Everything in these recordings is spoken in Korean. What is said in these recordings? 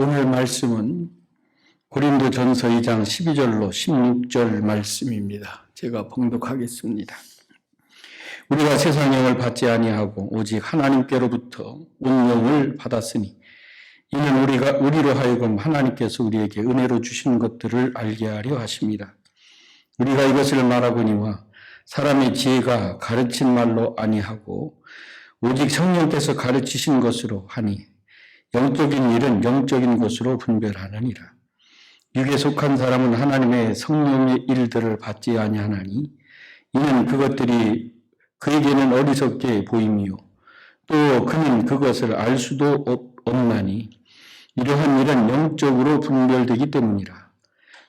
오늘 말씀은 고린도전서 2장 12절로 16절 말씀입니다. 제가 봉독하겠습니다. 우리가 세상 영을 받지 아니하고 오직 하나님께로부터 온 영을 받았으니 이는 우리로 하여금 하나님께서 우리에게 은혜로 주신 것들을 알게 하려 하십니다. 우리가 이것을 말하거니와 사람의 지혜가 가르친 말로 아니하고 오직 성령께서 가르치신 것으로 하니 영적인 일은 영적인 것으로 분별하느니라. 육에 속한 사람은 하나님의 성령의 일들을 받지 아니하나니 이는 그것들이 그에게는 어리석게 보임이요 또 그는 그것을 알 수도 없나니 이러한 일은 영적으로 분별되기 때문이라.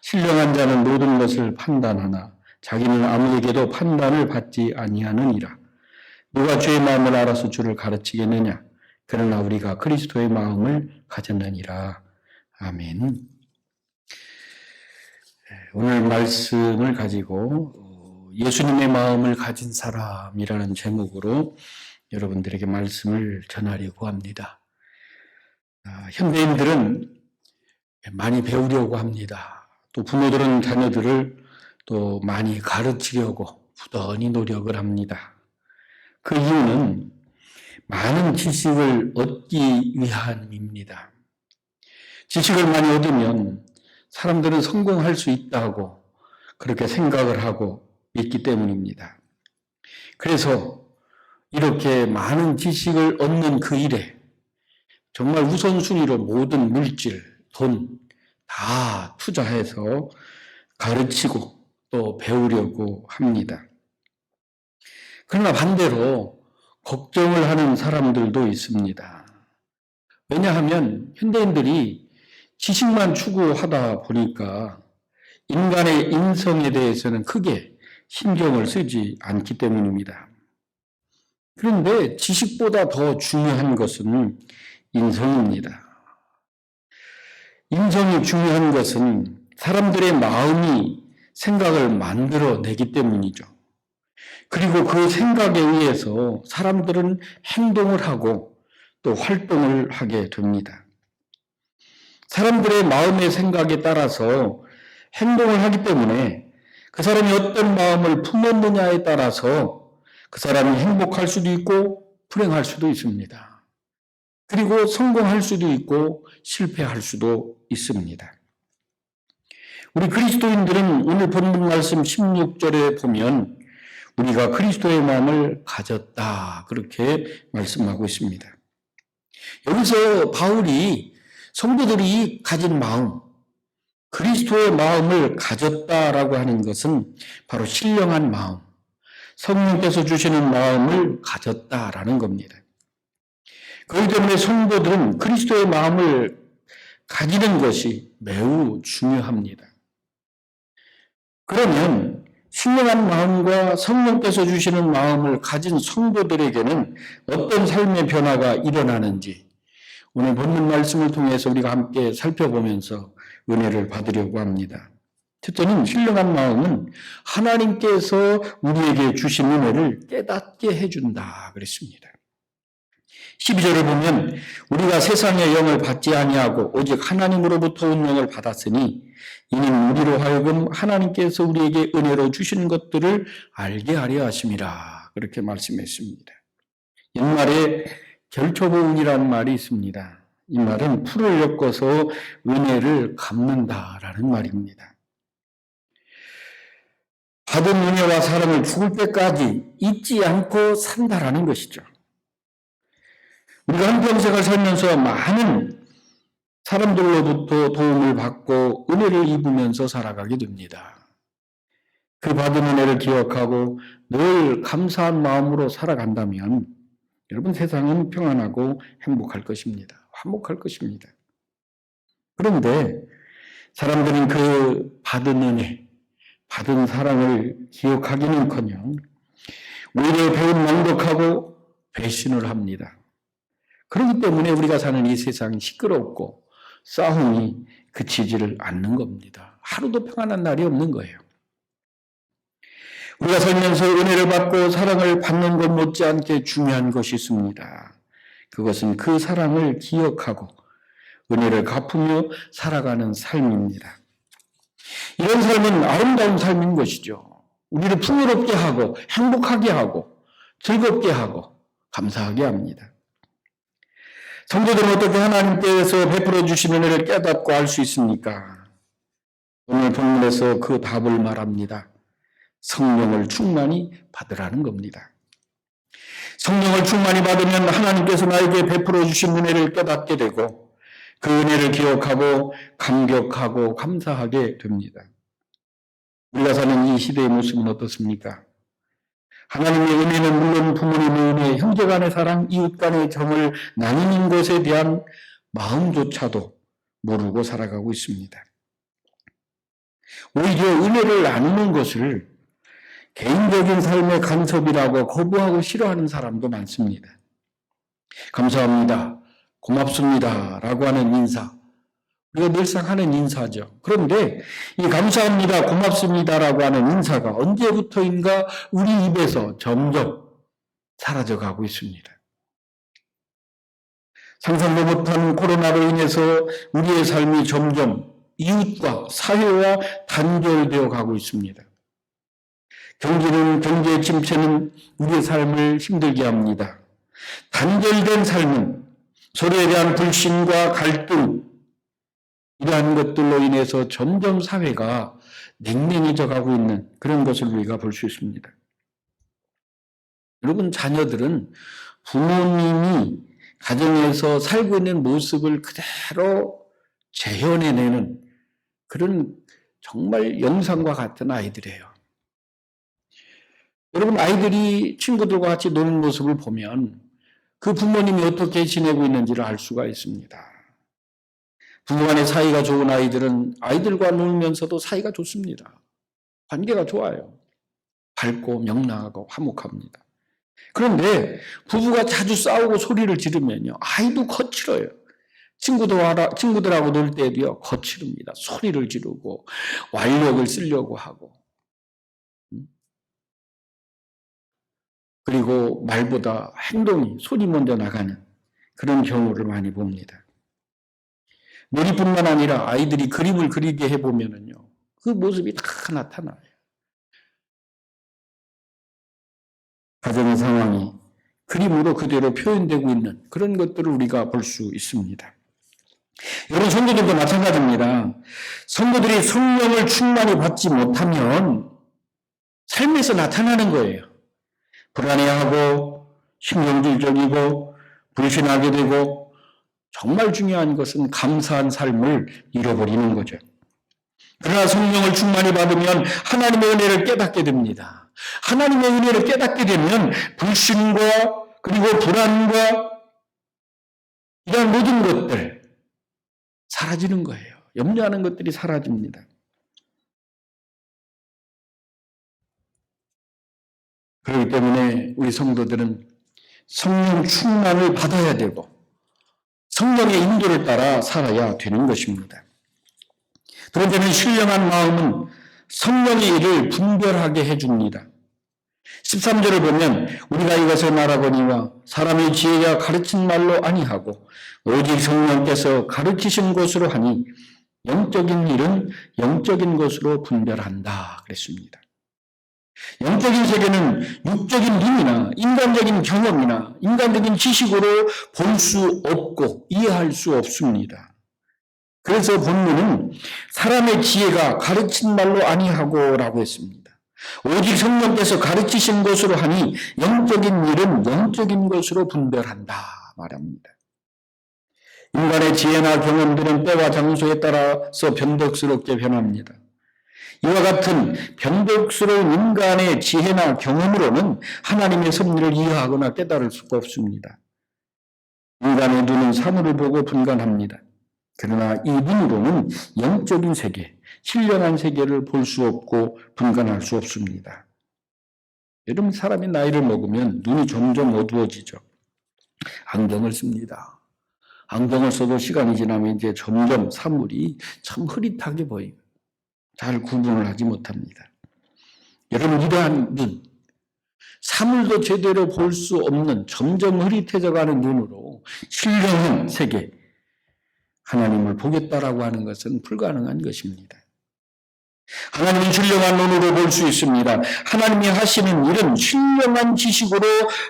신령한 자는 모든 것을 판단하나 자기는 아무에게도 판단을 받지 아니하느니라. 누가 주의 마음을 알아서 주를 가르치겠느냐? 그러나 우리가 그리스도의 마음을 가졌느니라. 아멘. 오늘 말씀을 가지고 예수님의 마음을 가진 사람이라는 제목으로 여러분들에게 말씀을 전하려고 합니다. 현대인들은 많이 배우려고 합니다. 또 부모들은 자녀들을 또 많이 가르치려고 부단히 노력을 합니다. 그 이유는 많은 지식을 얻기 위함입니다. 지식을 많이 얻으면 사람들은 성공할 수 있다고 그렇게 생각을 하고 있기 때문입니다. 그래서 이렇게 많은 지식을 얻는 그 일에 정말 우선순위로 모든 물질, 돈 다 투자해서 가르치고 또 배우려고 합니다. 그러나 반대로 걱정을 하는 사람들도 있습니다. 왜냐하면 현대인들이 지식만 추구하다 보니까 인간의 인성에 대해서는 크게 신경을 쓰지 않기 때문입니다. 그런데 지식보다 더 중요한 것은 인성입니다. 인성이 중요한 것은 사람들의 마음이 생각을 만들어내기 때문이죠. 그리고 그 생각에 의해서 사람들은 행동을 하고 또 활동을 하게 됩니다. 사람들의 마음의 생각에 따라서 행동을 하기 때문에 그 사람이 어떤 마음을 품었느냐에 따라서 그 사람이 행복할 수도 있고 불행할 수도 있습니다. 그리고 성공할 수도 있고 실패할 수도 있습니다. 우리 그리스도인들은 오늘 본문 말씀 16절에 보면 우리가 그리스도의 마음을 가졌다 그렇게 말씀하고 있습니다. 여기서 바울이 성도들이 가진 마음, 그리스도의 마음을 가졌다라고 하는 것은 바로 신령한 마음, 성령께서 주시는 마음을 가졌다라는 겁니다. 그렇기 때문에 성도들은 그리스도의 마음을 가지는 것이 매우 중요합니다. 그러면 신령한 마음과 성령께서 주시는 마음을 가진 성도들에게는 어떤 삶의 변화가 일어나는지 오늘 본문 말씀을 통해서 우리가 함께 살펴보면서 은혜를 받으려고 합니다. 첫째는 신령한 마음은 하나님께서 우리에게 주신 은혜를 깨닫게 해준다 그랬습니다. 12절을 보면 우리가 세상의 영을 받지 아니하고 오직 하나님으로부터 온 영을 받았으니 이는 우리로 하여금 하나님께서 우리에게 은혜로 주신 것들을 알게 하려 하심이라 그렇게 말씀했습니다. 옛말에 결초보응이라는 말이 있습니다. 이 말은 풀을 엮어서 은혜를 갚는다라는 말입니다. 받은 은혜와 사랑을 죽을 때까지 잊지 않고 산다라는 것이죠. 우리가 한평생을 살면서 많은 사람들로부터 도움을 받고 은혜를 입으면서 살아가게 됩니다. 그 받은 은혜를 기억하고 늘 감사한 마음으로 살아간다면 여러분 세상은 평안하고 행복할 것입니다. 화목할 것입니다. 그런데 사람들은 그 받은 은혜, 받은 사랑을 기억하기는커녕 오히려 배은망덕하고 배신을 합니다. 그렇기 때문에 우리가 사는 이 세상이 시끄럽고 싸움이 그치지를 않는 겁니다. 하루도 평안한 날이 없는 거예요. 우리가 살면서 은혜를 받고 사랑을 받는 것 못지않게 중요한 것이 있습니다. 그것은 그 사랑을 기억하고 은혜를 갚으며 살아가는 삶입니다. 이런 삶은 아름다운 삶인 것이죠. 우리를 풍요롭게 하고 행복하게 하고 즐겁게 하고 감사하게 합니다. 성도들은 어떻게 하나님께서 베풀어 주신 은혜를 깨닫고 알 수 있습니까? 오늘 본문에서 그 답을 말합니다. 성령을 충만히 받으라는 겁니다. 성령을 충만히 받으면 하나님께서 나에게 베풀어 주신 은혜를 깨닫게 되고 그 은혜를 기억하고 감격하고 감사하게 됩니다. 우리가 사는 이 시대의 모습은 어떻습니까? 하나님의 은혜는 물론 부모님의 은혜, 형제 간의 사랑, 이웃 간의 정을 나누는 것에 대한 마음조차도 모르고 살아가고 있습니다. 오히려 은혜를 나누는 것을 개인적인 삶의 간섭이라고 거부하고 싫어하는 사람도 많습니다. 감사합니다, 고맙습니다 라고 하는 인사, 우리가 늘상 하는 인사죠. 그런데 이 감사합니다, 고맙습니다라고 하는 인사가 언제부터인가 우리 입에서 점점 사라져가고 있습니다. 상상도 못한 코로나로 인해서 우리의 삶이 점점 이웃과 사회와 단절되어 가고 있습니다. 경제 침체는 우리의 삶을 힘들게 합니다. 단절된 삶은 서로에 대한 불신과 갈등, 이러한 것들로 인해서 점점 사회가 냉랭해져 가고 있는 그런 것을 우리가 볼 수 있습니다. 여러분, 자녀들은 부모님이 가정에서 살고 있는 모습을 그대로 재현해내는 그런 정말 영상과 같은 아이들이에요. 여러분, 아이들이 친구들과 같이 노는 모습을 보면 그 부모님이 어떻게 지내고 있는지를 알 수가 있습니다. 부부간의 사이가 좋은 아이들은 아이들과 놀면서도 사이가 좋습니다. 관계가 좋아요. 밝고 명랑하고 화목합니다. 그런데 부부가 자주 싸우고 소리를 지르면요, 아이도 거칠어요. 친구들하고 놀 때도요, 거칠습니다. 소리를 지르고 완력을 쓰려고 하고, 그리고 말보다 행동이, 손이 먼저 나가는 그런 경우를 많이 봅니다. 놀이뿐만 아니라 아이들이 그림을 그리게 해보면은요, 그 모습이 다 나타나요. 가정의 상황이 그림으로 그대로 표현되고 있는 그런 것들을 우리가 볼 수 있습니다. 여러분, 성도들도 마찬가지입니다. 성도들이 성령을 충만히 받지 못하면 삶에서 나타나는 거예요. 불안해하고 신경질적이고 불신하게 되고, 정말 중요한 것은 감사한 삶을 잃어버리는 거죠. 그러나 성령을 충만히 받으면 하나님의 은혜를 깨닫게 됩니다. 하나님의 은혜를 깨닫게 되면 불신과 그리고 불안과 이런 모든 것들 사라지는 거예요. 염려하는 것들이 사라집니다. 그렇기 때문에 우리 성도들은 성령 충만을 받아야 되고 성령의 인도를 따라 살아야 되는 것입니다. 두 번째는 신령한 마음은 성령의 일을 분별하게 해줍니다. 13절을 보면 우리가 이것을 말하거니와 사람의 지혜가 가르친 말로 아니하고 오직 성령께서 가르치신 것으로 하니 영적인 일은 영적인 것으로 분별한다 그랬습니다. 영적인 세계는 육적인 눈이나 인간적인 경험이나 인간적인 지식으로 볼 수 없고 이해할 수 없습니다. 그래서 본문은 사람의 지혜가 가르친 말로 아니하고 라고 했습니다. 오직 성령께서 가르치신 것으로 하니 영적인 일은 영적인 것으로 분별한다 말합니다. 인간의 지혜나 경험들은 때와 장소에 따라서 변덕스럽게 변합니다. 이와 같은 변덕스러운 인간의 지혜나 경험으로는 하나님의 섭리를 이해하거나 깨달을 수가 없습니다. 인간의 눈은 사물을 보고 분간합니다. 그러나 이 눈으로는 영적인 세계, 신령한 세계를 볼 수 없고 분간할 수 없습니다. 여러분, 사람이 나이를 먹으면 눈이 점점 어두워지죠. 안경을 씁니다. 안경을 써도 시간이 지나면 이제 점점 사물이 참 흐릿하게 보여요. 잘 구분을 하지 못합니다. 여러분, 이러한 눈, 사물도 제대로 볼 수 없는 점점 흐릿해져가는 눈으로 신령한 세계, 하나님을 보겠다라고 하는 것은 불가능한 것입니다. 하나님은 신령한 눈으로 볼 수 있습니다. 하나님이 하시는 일은 신령한 지식으로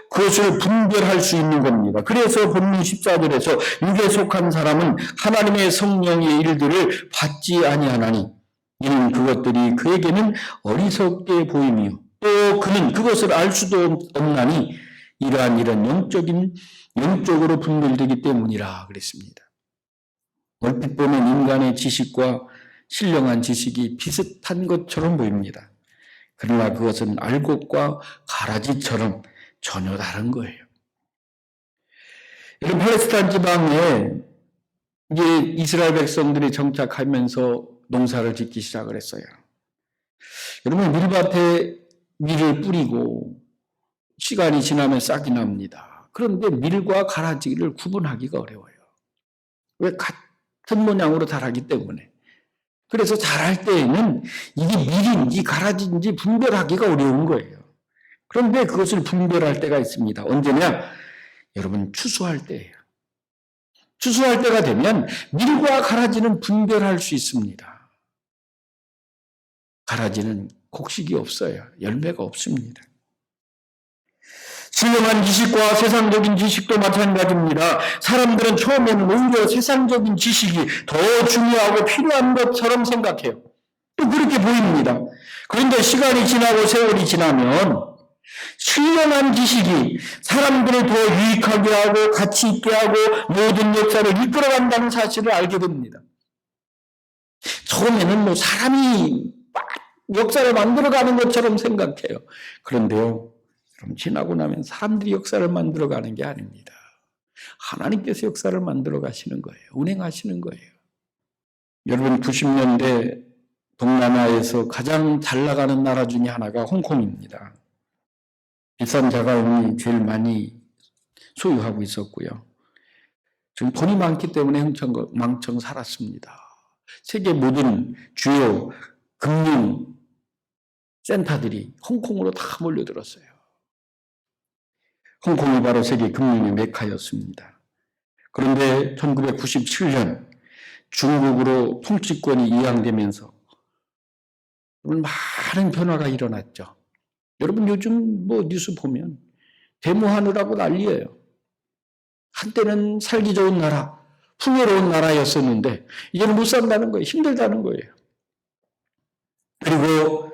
그것을 분별할 수 있는 겁니다. 그래서 본문 14절에서 육에 속한 사람은 하나님의 성령의 일들을 받지 아니하나니 이는 그것들이 그에게는 어리석게 보이며 또 그는 그것을 알 수도 없나니 이러한 영적으로 분별되기 때문이라 그랬습니다. 얼핏 보면 인간의 지식과 신령한 지식이 비슷한 것처럼 보입니다. 그러나 그것은 알곡과 가라지처럼 전혀 다른 거예요. 이런 팔레스타인 지방에 이제 이스라엘 백성들이 정착하면서 농사를 짓기 시작을 했어요. 여러분, 밀밭에 밀을 뿌리고 시간이 지나면 싹이 납니다. 그런데 밀과 가라지를 구분하기가 어려워요. 왜? 같은 모양으로 자라기 때문에. 그래서 자랄 때에는 이게 밀인지 가라지인지 분별하기가 어려운 거예요. 그런데 그것을 분별할 때가 있습니다. 언제냐? 여러분, 추수할 때예요. 추수할 때가 되면 밀과 가라지는 분별할 수 있습니다. 가라지는 곡식이 없어요. 열매가 없습니다. 신령한 지식과 세상적인 지식도 마찬가지입니다. 사람들은 처음에는 오히려 세상적인 지식이 더 중요하고 필요한 것처럼 생각해요. 그렇게 보입니다. 그런데 시간이 지나고 세월이 지나면 신령한 지식이 사람들을 더 유익하게 하고 가치 있게 하고 모든 역사를 이끌어간다는 사실을 알게 됩니다. 처음에는 사람이 막 역사를 만들어가는 것처럼 생각해요. 그런데요, 그럼 지나고 나면 사람들이 역사를 만들어가는 게 아닙니다. 하나님께서 역사를 만들어 가시는 거예요. 운행하시는 거예요. 여러분, 90년대 동남아에서 가장 잘 나가는 나라 중에 하나가 홍콩입니다. 비싼 자가용이 제일 많이 소유하고 있었고요. 지금 돈이 많기 때문에 흥청망청 살았습니다. 세계 모든 주요 금융 센터들이 홍콩으로 다 몰려들었어요. 홍콩이 바로 세계 금융의 메카였습니다. 그런데 1997년 중국으로 통치권이 이양되면서 많은 변화가 일어났죠. 여러분, 요즘 뉴스 보면 데모하느라고 난리예요. 한때는 살기 좋은 나라, 풍요로운 나라였었는데 이제는 못 산다는 거예요. 힘들다는 거예요. 그리고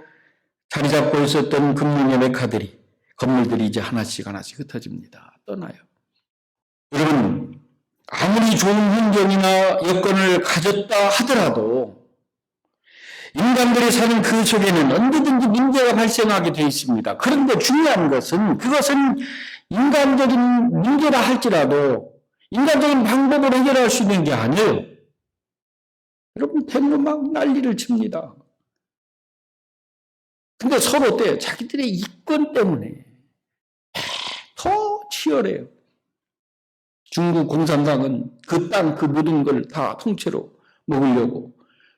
자리 잡고 있었던 금융의 메카들이, 건물들이 이제 하나씩 흩어집니다. 떠나요. 여러분, 아무리 좋은 환경이나 여건을 가졌다 하더라도 인간들이 사는 그 속에는 언제든지 문제가 발생하게 되어 있습니다. 그런데 중요한 것은 그것은 인간적인 문제라 할지라도 인간적인 방법으로 해결할 수 있는 게 아니에요. 여러분, 데모 막 난리를 칩니다. 근데 서로 어때요? 자기들의 이권 때문에 더 치열해요. 중국 공산당은 그 땅, 그 모든 걸 다 통째로 먹으려고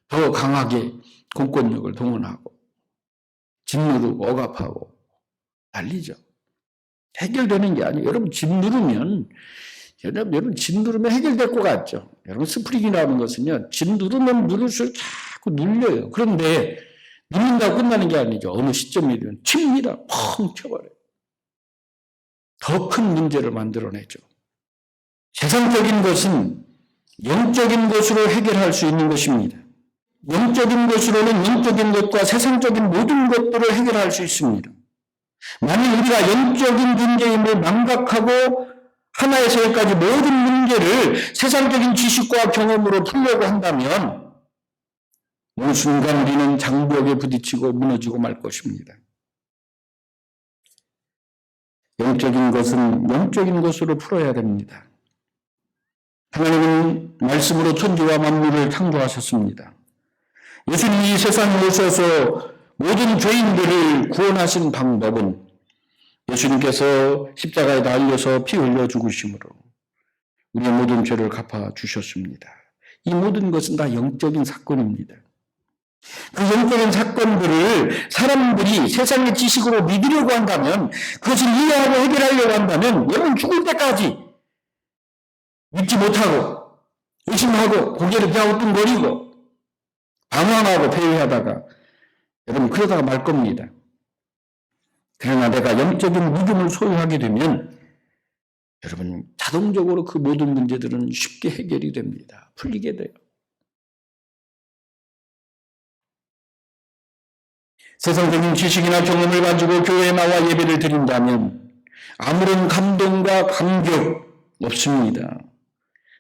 더 강하게 공권력을 동원하고 짓누르고 억압하고 난리죠. 해결되는 게 아니에요. 여러분, 짓누르면 해결될 것 같죠. 여러분, 스프링이라는 것은요, 짓누르면 누를수록 자꾸 눌려요. 그런데 누른다고 끝나는 게 아니죠. 어느 시점이든 칩니다. 펑 쳐버려요. 더 큰 문제를 만들어내죠. 세상적인 것은 영적인 것으로 해결할 수 있는 것입니다. 영적인 것으로는 영적인 것과 세상적인 모든 것들을 해결할 수 있습니다. 만일 우리가 영적인 문제임을 망각하고 하나에서 열까지 모든 문제를 세상적인 지식과 경험으로 풀려고 한다면 어느 순간 우리는 장벽에 부딪히고 무너지고 말 것입니다. 영적인 것은 영적인 것으로 풀어야 됩니다. 하나님은 말씀으로 천지와 만물을 창조하셨습니다. 예수님이 이 세상에 오셔서 모든 죄인들을 구원하신 방법은 예수님께서 십자가에 달려서 피 흘려 죽으심으로 우리의 모든 죄를 갚아주셨습니다. 이 모든 것은 다 영적인 사건입니다. 그 영적인 사건들을 사람들이 세상의 지식으로 믿으려고 한다면, 그것을 이해하고 해결하려고 한다면 여러분 죽을 때까지 믿지 못하고 의심하고 고개를 갸우뚱거리고 방황하고 회의하다가 여러분 그러다가 말 겁니다. 그러나 내가 영적인 믿음을 소유하게 되면 여러분 자동적으로 그 모든 문제들은 쉽게 해결이 됩니다. 풀리게 돼요. 세상적인 지식이나 경험을 가지고 교회에 나와 예배를 드린다면 아무런 감동과 감격 없습니다.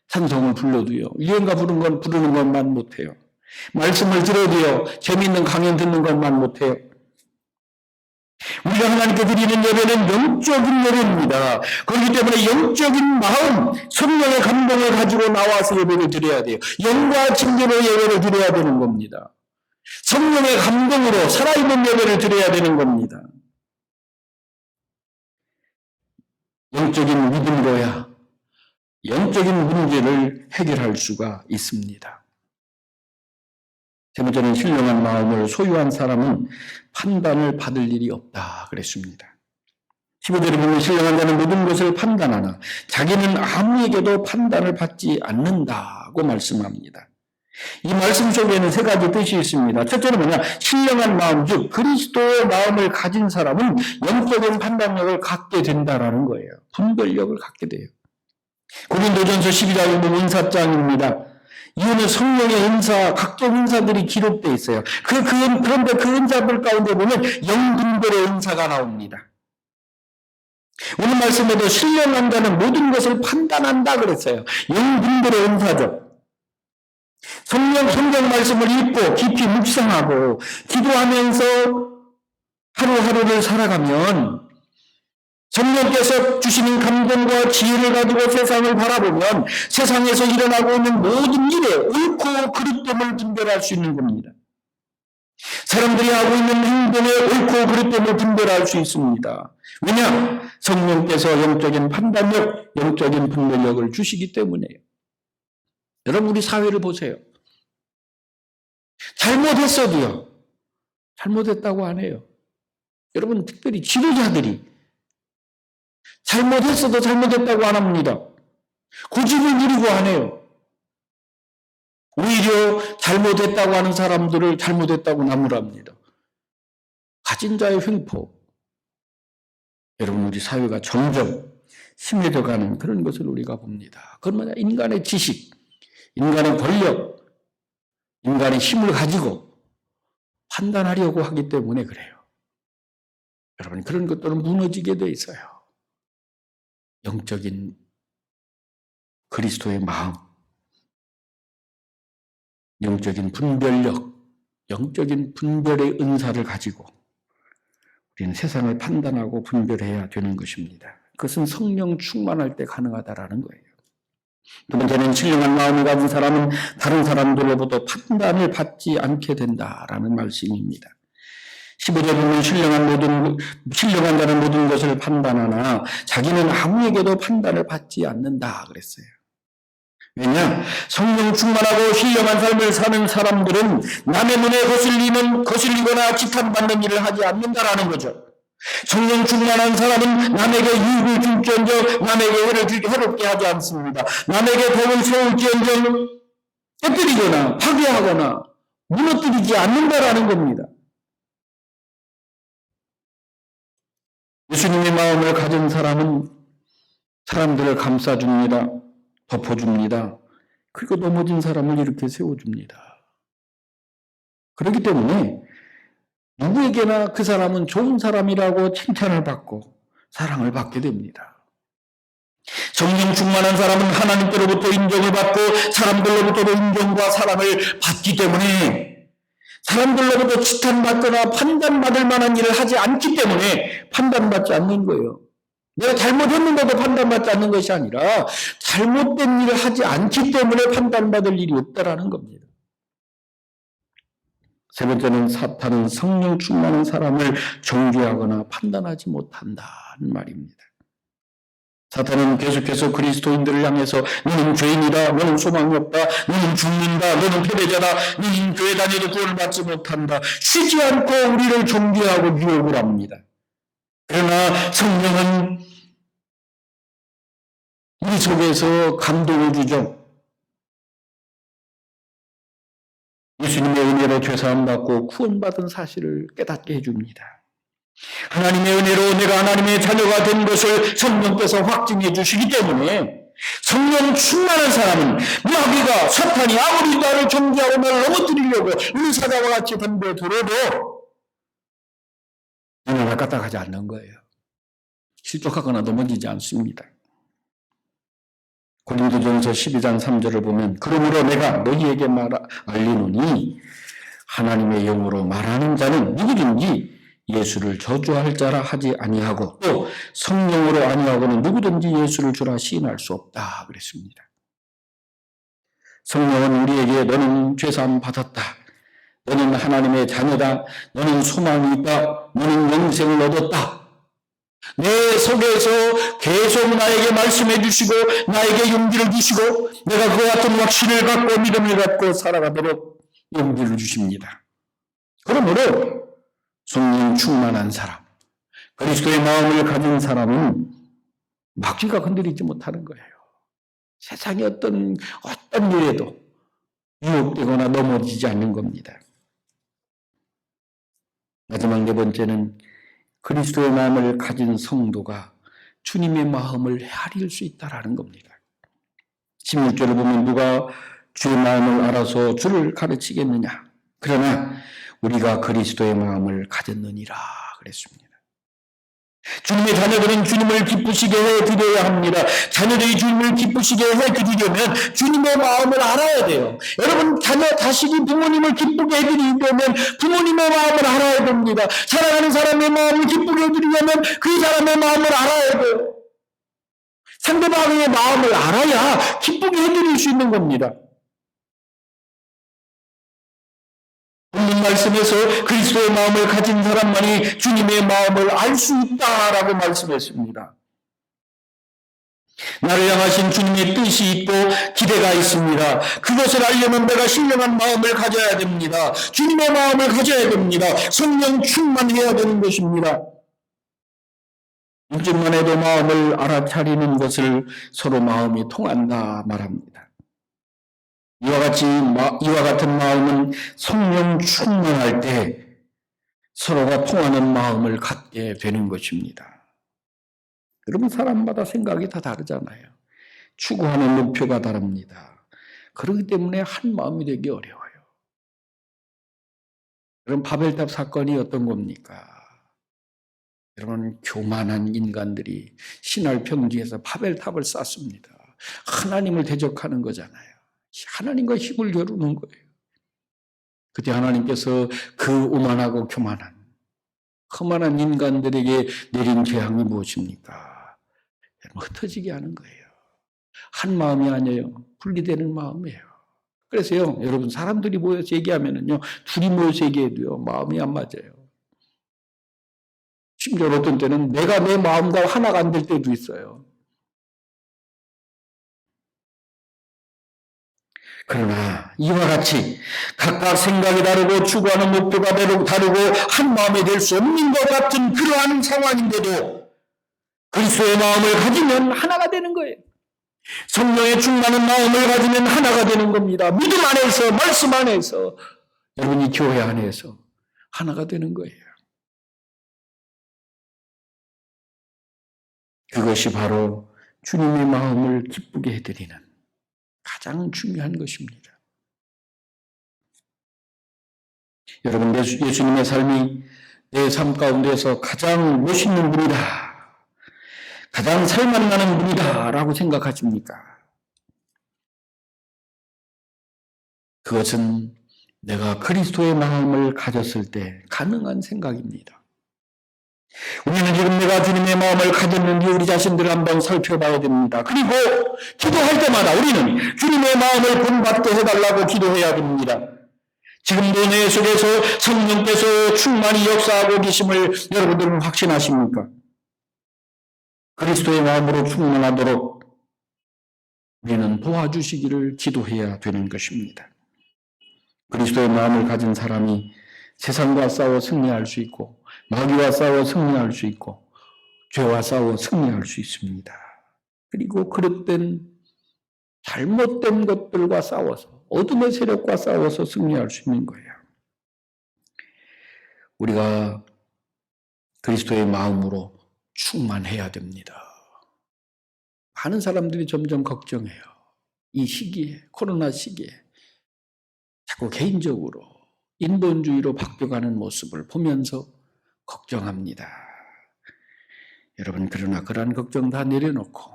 찬송을 불러도요. 유행가 부르는 것만 못해요. 말씀을 들어도요. 재미있는 강연 듣는 것만 못해요. 우리가 하나님께 드리는 예배는 영적인 예배입니다. 그렇기 때문에 영적인 마음, 성령의 감동을 가지고 나와서 예배를 드려야 돼요. 영과 진리로 예배를 드려야 되는 겁니다. 성령의 감동으로 살아있는 예배를 드려야 되는 겁니다. 영적인 믿음으로야 영적인 문제를 해결할 수가 있습니다. 세 번째는 신령한 마음을 소유한 사람은 판단을 받을 일이 없다 그랬습니다. 15절에 보면 신령한 자는 모든 것을 판단하나 자기는 아무에게도 판단을 받지 않는다고 말씀합니다. 이 말씀 속에는 세 가지 뜻이 있습니다. 첫째는 뭐냐? 신령한 마음, 즉 그리스도의 마음을 가진 사람은 영적인 판단력을 갖게 된다라는 거예요. 분별력을 갖게 돼요. 고린도전서 12장에 보면 은사장입니다. 이유는 성령의 은사, 각종 은사들이 기록되어 있어요. 그런데 그 은사들 가운데 보면 영분별의 은사가 나옵니다. 오늘 말씀에도 신령한 자는 모든 것을 판단한다 그랬어요. 영분별의 은사죠. 성경 말씀을 읽고 깊이 묵상하고 기도하면서 하루하루를 살아가면 성령께서 주시는 감동과 지혜를 가지고 세상을 바라보면 세상에서 일어나고 있는 모든 일에 옳고 그릇됨을 분별할 수 있는 겁니다. 사람들이 하고 있는 행동에 옳고 그릇됨을 분별할 수 있습니다. 왜냐? 성령께서 영적인 판단력, 영적인 분별력을 주시기 때문에요. 여러분 우리 사회를 보세요. 잘못했어도요. 잘못했다고 안 해요. 여러분 특별히 지도자들이 잘못했어도 잘못했다고 안 합니다. 고집을 부리고 안 해요. 오히려 잘못했다고 하는 사람들을 잘못했다고 나무랍니다. 가진 자의 횡포. 여러분 우리 사회가 점점 심해져가는 그런 것을 우리가 봅니다. 그건 뭐냐? 인간의 지식, 인간의 권력, 인간의 힘을 가지고 판단하려고 하기 때문에 그래요. 여러분 그런 것들은 무너지게 돼 있어요. 영적인 그리스도의 마음, 영적인 분별력, 영적인 분별의 은사를 가지고 우리는 세상을 판단하고 분별해야 되는 것입니다. 그것은 성령 충만할 때 가능하다라는 거예요. 두 번째는 신령한 마음을 가진 사람은 다른 사람들로부터 판단을 받지 않게 된다라는 말씀입니다. 15절에 보면 신령한 자는 모든 것을 판단하나 자기는 아무에게도 판단을 받지 않는다 그랬어요. 왜냐? 성령 충만하고 신령한 삶을 사는 사람들은 남의 눈에 거슬리거나 지탄받는 일을 하지 않는다라는 거죠. 성령 충만한 사람은 남에게 유익을 줄지언정 남에게 해롭게 하지 않습니다. 남에게 법을 세울지언정 깨뜨리거나 파괴하거나 무너뜨리지 않는다라는 겁니다. 예수님의 마음을 가진 사람은 사람들을 감싸줍니다. 덮어줍니다. 그리고 넘어진 사람을 이렇게 세워줍니다. 그렇기 때문에 누구에게나 그 사람은 좋은 사람이라고 칭찬을 받고 사랑을 받게 됩니다. 성령 충만한 사람은 하나님께로부터 인정을 받고 사람들로부터도 인정과 사랑을 받기 때문에 사람들로부터 지탄받거나 판단받을 만한 일을 하지 않기 때문에 판단받지 않는 거예요. 내가 잘못했는데도 판단받지 않는 것이 아니라 잘못된 일을 하지 않기 때문에 판단받을 일이 없다라는 겁니다. 세 번째는 사탄은 성령 충만한 사람을 정죄하거나 판단하지 못한다는 말입니다. 사탄은 계속해서 그리스도인들을 향해서 너는 죄인이다, 너는 소망이 없다, 너는 죽는다, 너는 패배자다, 너는 교회 다녀도 구원을 받지 못한다. 쉬지 않고 우리를 정죄하고 유혹을 합니다. 그러나 성령은 우리 속에서 감동을 주죠. 죄사함 받고 구원받은 사실을 깨닫게 해줍니다. 하나님의 은혜로 내가 하나님의 자녀가 된 것을 성령께서 확증해 주시기 때문에 성령 충만한 사람은 마귀가 사탄이 아무리 나를 정죄하고 나를 넘어뜨리려고 의사자와 같이 덤벼들어도 하나가 까딱하지 않는 거예요. 실족하거나 넘어지지 않습니다. 고린도전서 12장 3절을 보면 그러므로 내가 너희에게 알리노니 하나님의 영으로 말하는 자는 누구든지 예수를 저주할 자라 하지 아니하고 또 성령으로 아니하고는 누구든지 예수를 주라 시인할 수 없다 그랬습니다. 성령은 우리에게 너는 죄사함 받았다. 너는 하나님의 자녀다. 너는 소망이 있다. 너는 영생을 얻었다. 내 속에서 계속 나에게 말씀해 주시고 나에게 용기를 주시고 내가 그와 같은 확신을 갖고 믿음을 갖고 살아가도록 용기를 주십니다. 그러므로 성령 충만한 사람, 그리스도의 마음을 가진 사람은 마귀가 건드리지 못하는 거예요. 세상의 어떤 일에도 유혹되거나 넘어지지 않는 겁니다. 마지막 네 번째는 그리스도의 마음을 가진 성도가 주님의 마음을 헤아릴 수 있다라는 겁니다. 16절을 보면 누가 주의 마음을 알아서 주를 가르치겠느냐. 그러나 우리가 그리스도의 마음을 가졌느니라 그랬습니다. 주님의 자녀들은 주님을 기쁘시게 해드려야 합니다. 자녀들이 주님을 기쁘시게 해드리려면 주님의 마음을 알아야 돼요. 여러분 자녀 자식이 부모님을 기쁘게 해드리려면 부모님의 마음을 알아야 됩니다. 사랑하는 사람의 마음을 기쁘게 해드리려면 그 사람의 마음을 알아야 돼요. 상대방의 마음을 알아야 기쁘게 해드릴 수 있는 겁니다. 본문 말씀에서 그리스도의 마음을 가진 사람만이 주님의 마음을 알 수 있다라고 말씀했습니다. 나를 향하신 주님의 뜻이 있고 기대가 있습니다. 그것을 알려면 내가 신령한 마음을 가져야 됩니다. 주님의 마음을 가져야 됩니다. 성령 충만해야 되는 것입니다. 이쯤만 해도 마음을 알아차리는 것을 서로 마음이 통한다 말합니다. 이와 같은 마음은 성령 충만할 때 서로가 통하는 마음을 갖게 되는 것입니다. 여러분 사람마다 생각이 다 다르잖아요. 추구하는 목표가 다릅니다. 그렇기 때문에 한 마음이 되기 어려워요. 그럼 바벨탑 사건이 어떤 겁니까? 여러분 교만한 인간들이 신할 평지에서 바벨탑을 쌓습니다. 하나님을 대적하는 거잖아요. 하나님과 힘을 겨루는 거예요. 그때 하나님께서 그 오만하고 교만한 험한한 인간들에게 내린 재앙이 무엇입니까? 흩어지게 하는 거예요. 한 마음이 아니에요. 분리되는 마음이에요. 그래서요, 여러분 사람들이 모여서 얘기하면은요, 둘이 모여서 얘기해도요, 마음이 안 맞아요. 심지어 어떤 때는 내가 내 마음과 하나가 안 될 때도 있어요. 그러나 이와 같이 각각 생각이 다르고 추구하는 목표가 다르고 한 마음이 될 수 없는 것 같은 그러한 상황인데도 그리스도의 마음을 가지면 하나가 되는 거예요. 성령의 충만한 마음을 가지면 하나가 되는 겁니다. 믿음 안에서 말씀 안에서 여러분이 교회 안에서 하나가 되는 거예요. 그것이 바로 주님의 마음을 기쁘게 해드리는 가장 중요한 것입니다. 여러분, 예수님의 삶이 내 삶 가운데서 가장 멋있는 분이다, 가장 살만나는 분이다 라고 생각하십니까? 그것은 내가 그리스도의 마음을 가졌을 때 가능한 생각입니다. 우리는 지금 내가 주님의 마음을 가졌는지 우리 자신들을 한번 살펴봐야 됩니다. 그리고 기도할 때마다 우리는 주님의 마음을 본받게 해달라고 기도해야 됩니다. 지금도 내 속에서 성령께서 충만히 역사하고 계심을 여러분들은 확신하십니까? 그리스도의 마음으로 충만하도록 우리는 도와주시기를 기도해야 되는 것입니다. 그리스도의 마음을 가진 사람이 세상과 싸워 승리할 수 있고 마귀와 싸워 승리할 수 있고 죄와 싸워 승리할 수 있습니다. 그리고 그릇된 잘못된 것들과 싸워서 어둠의 세력과 싸워서 승리할 수 있는 거예요. 우리가 그리스도의 마음으로 충만해야 됩니다. 많은 사람들이 점점 걱정해요. 이 시기에, 코로나 시기에 자꾸 개인적으로 인본주의로 바뀌어가는 모습을 보면서 걱정합니다. 여러분, 그러나 그러한 걱정 다 내려놓고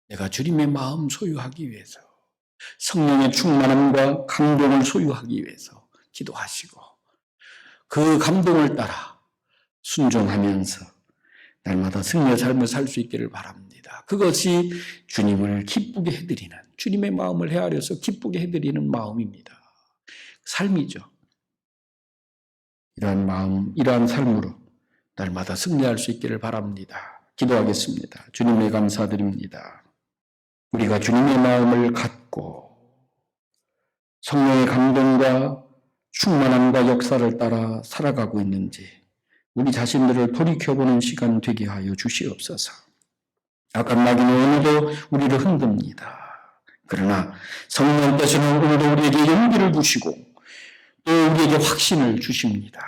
내가 주님의 마음 소유하기 위해서, 성령의 충만함과 감동을 소유하기 위해서 기도하시고 그 감동을 따라 순종하면서 날마다 승리의 삶을 살 수 있기를 바랍니다. 그것이 주님을 기쁘게 해드리는, 주님의 마음을 헤아려서 기쁘게 해드리는 마음입니다. 삶이죠. 이러한 마음, 이러한 삶으로 날마다 승리할 수 있기를 바랍니다. 기도하겠습니다. 주님에 감사드립니다. 우리가 주님의 마음을 갖고 성령의 감동과 충만함과 역사를 따라 살아가고 있는지 우리 자신들을 돌이켜보는 시간 되게 하여 주시옵소서. 악한 마귀는 오늘도 우리를 흔듭니다. 그러나 성령께서는 오늘도 우리에게 용기를 주시고 또 우리에게 확신을 주십니다.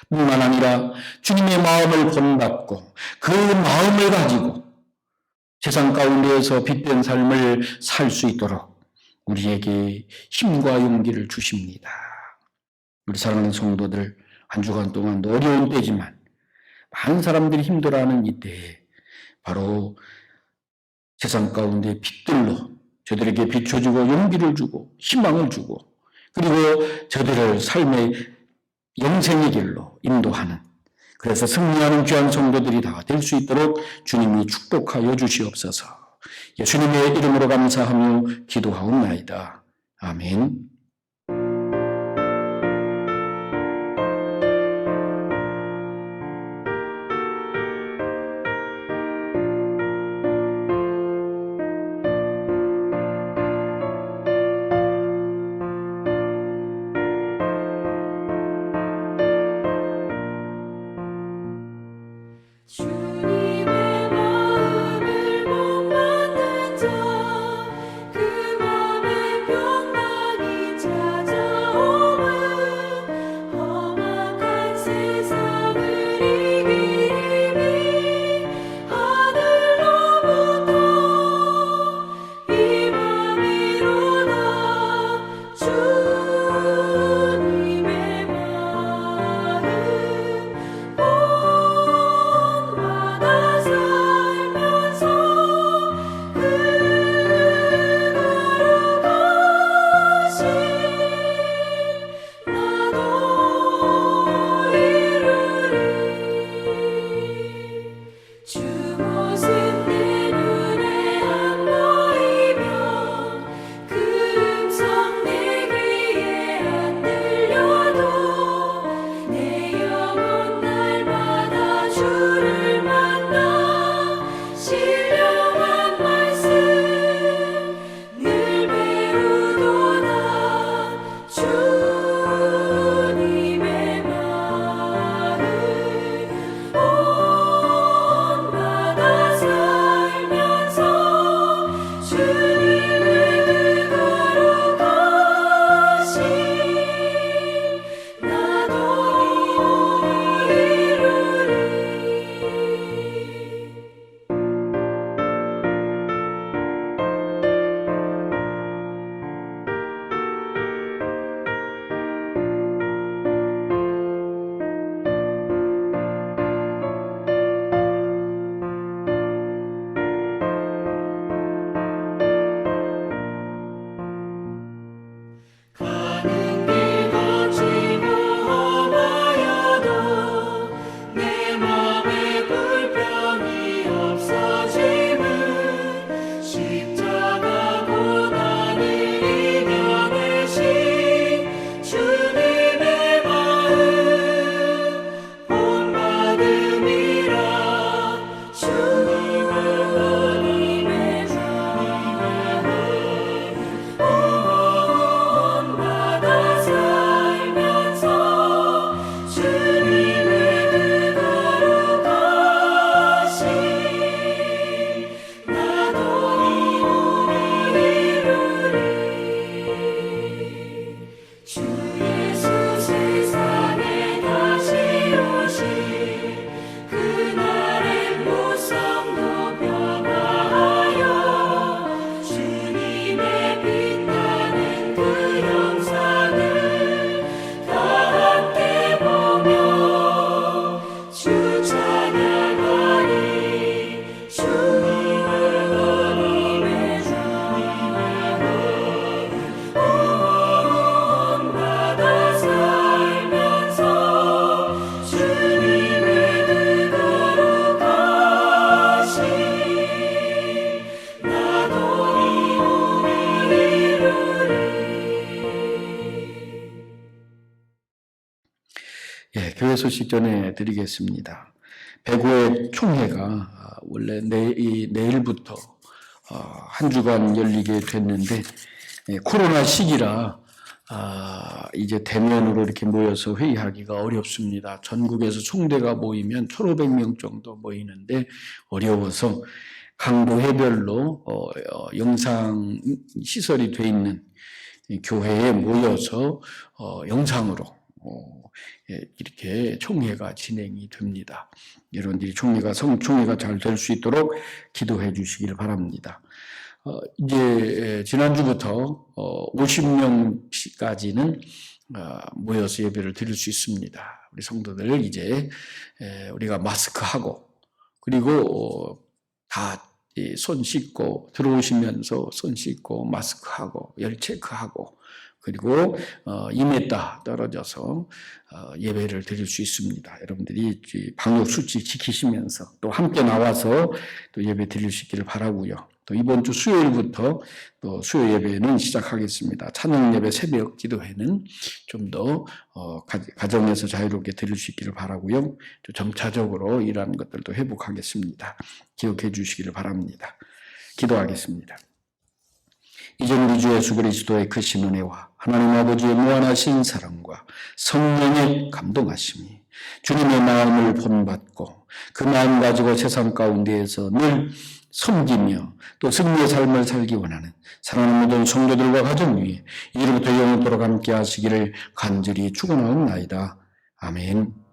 뿐만 아니라 주님의 마음을 본받고 그 마음을 가지고 세상 가운데에서 빛된 삶을 살 수 있도록 우리에게 힘과 용기를 주십니다. 우리 사랑하는 성도들, 한 주간 동안도 어려운 때지만 많은 사람들이 힘들어하는 이때에 바로 세상 가운데 빛들로 저들에게 비춰주고 용기를 주고 희망을 주고 그리고 저들을 삶의 영생의 길로 인도하는, 그래서 승리하는 귀한 성도들이 다 될 수 있도록 주님이 축복하여 주시옵소서. 예수님의 이름으로 감사하며 기도하옵나이다. 아멘. 소식 전해드리겠습니다. 배구의 총회가 원래 내일부터 한 주간 열리게 됐는데 코로나 시기라 이제 대면으로 이렇게 모여서 회의하기가 어렵습니다. 전국에서 총대가 모이면 1,500명 정도 모이는데 어려워서 강도 해별로 영상 시설이 돼 있는 교회에 모여서 영상으로 이렇게 총회가 진행이 됩니다. 여러분들이 총회가 잘 될 수 있도록 기도해 주시길 바랍니다. 이제 지난주부터 50명까지는 모여서 예배를 드릴 수 있습니다. 우리 성도들 이제 우리가 마스크하고 그리고 다 손 씻고 들어오시면서 손 씻고 마스크하고 열 체크하고 그리고 2m 떨어져서 예배를 드릴 수 있습니다. 여러분들이 방역 수칙 지키시면서 또 함께 나와서 또 예배 드릴 수 있기를 바라고요. 또 이번 주 수요일부터 또 수요 예배는 시작하겠습니다. 찬양 예배 새벽 기도회는 좀 더 가정에서 자유롭게 드릴 수 있기를 바라고요. 또 점차적으로 이러한 것들도 회복하겠습니다. 기억해 주시기를 바랍니다. 기도하겠습니다. 이전 우리 주 예수 그리스도의 크신 은혜와 하나님 아버지의 무한하신 사랑과 성령의 감동하심이 주님의 마음을 본받고 그 마음 가지고 세상 가운데에서 늘 섬기며 또 승리의 삶을 살기 원하는 사랑하는 모든 성도들과 가정 위에 이제부터 영원토록 함께 하시기를 간절히 축원하옵나이다. 아멘.